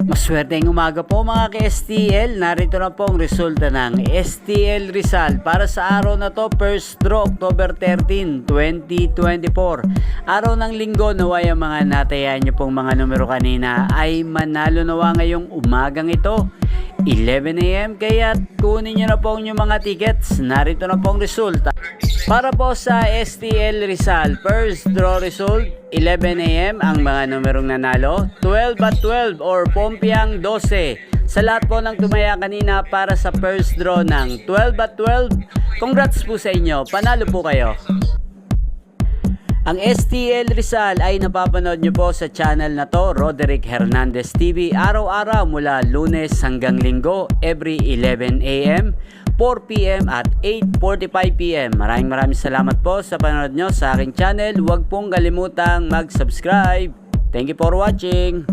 Maswerteng umaga po mga ka-STL. Narito na po ang resulta ng STL Rizal para sa araw na to, first draw October 13, 2024. Araw ng linggo, naway ang mga natayan nyo pong mga numero kanina ay manalo nawa ngayong umagang ito 11 AM, kaya kunin nyo na po ang mga tickets. Narito na po ang resulta para po sa STL Rizal. First draw result 11 AM ang mga numerong nanalo, 12 at 12 or Pompiang 12. Sa lahat po ng tumaya kanina para sa first draw ng 12 at 12, congrats po sa inyo, panalo po kayo. Ang STL Rizal ay napapanood nyo po sa channel na to, Roderick Hernandez TV, araw-araw mula Lunes hanggang Linggo, every 11 AM, 4 PM at 8:45 PM. Maraming salamat po sa panonood nyo sa aking channel. Huwag pong kalimutang mag-subscribe. Thank you for watching.